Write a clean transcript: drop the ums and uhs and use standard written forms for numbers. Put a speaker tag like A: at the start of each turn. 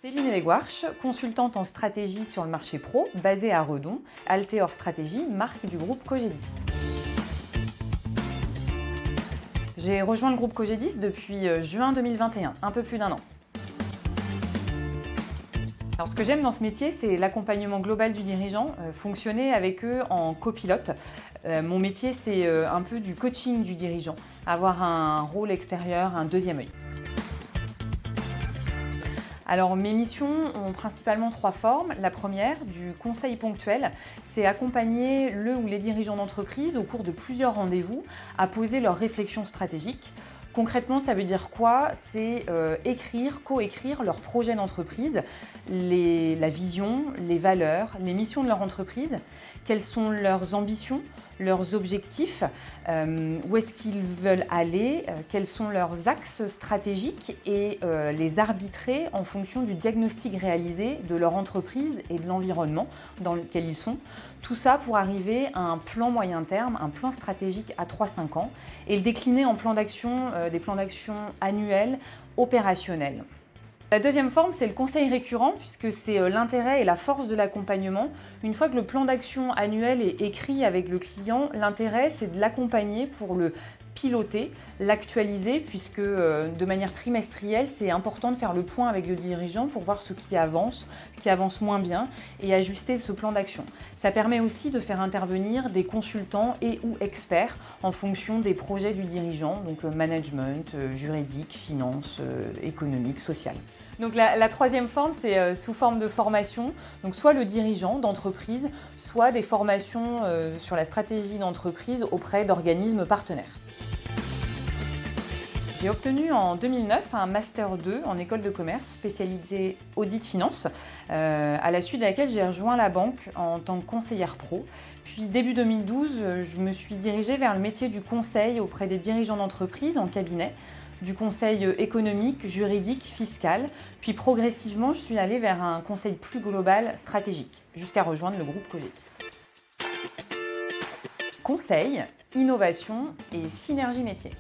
A: Céline Leguarche, consultante en stratégie sur le marché pro, basée à Redon, Alteor Stratégie, marque du groupe Cogedis. J'ai rejoint le groupe Cogedis depuis juin 2021, un peu plus d'un an. Alors, ce que j'aime dans ce métier, c'est l'accompagnement global du dirigeant, fonctionner avec eux en copilote. Mon métier, c'est un peu du coaching du dirigeant, avoir un rôle extérieur, un deuxième œil. Alors mes missions ont principalement 3 formes. La première, du conseil ponctuel, c'est accompagner le ou les dirigeants d'entreprise au cours de plusieurs rendez-vous à poser leurs réflexions stratégiques. Concrètement, ça veut dire quoi? C'est écrire, coécrire leurs projets d'entreprise, la vision, les valeurs, les missions de leur entreprise, quelles sont leurs ambitions, leurs objectifs, où est-ce qu'ils veulent aller, quels sont leurs axes stratégiques et les arbitrer en fonction du diagnostic réalisé de leur entreprise et de l'environnement dans lequel ils sont. Tout ça pour arriver à un plan moyen terme, un plan stratégique à 3-5 ans et le décliner en plans d'action, des plans d'action annuels, opérationnels. La deuxième forme, c'est le conseil récurrent, puisque c'est l'intérêt et la force de l'accompagnement. Une fois que le plan d'action annuel est écrit avec le client, l'intérêt, c'est de l'accompagner pour le piloter, l'actualiser, puisque de manière trimestrielle, c'est important de faire le point avec le dirigeant pour voir ce qui avance moins bien, et ajuster ce plan d'action. Ça permet aussi de faire intervenir des consultants et ou experts en fonction des projets du dirigeant, donc management, juridique, finance, économique, social. Donc la troisième forme, c'est sous forme de formation, donc soit le dirigeant d'entreprise, soit des formations sur la stratégie d'entreprise auprès d'organismes partenaires. J'ai obtenu en 2009 un Master 2 en école de commerce spécialisé audit finance, à la suite de laquelle j'ai rejoint la banque en tant que conseillère pro. Puis début 2012, je me suis dirigée vers le métier du conseil auprès des dirigeants d'entreprise en cabinet, du conseil économique, juridique, fiscal. Puis progressivement, je suis allée vers un conseil plus global, stratégique, jusqu'à rejoindre le groupe Cogedis. Conseil, innovation et synergie métier.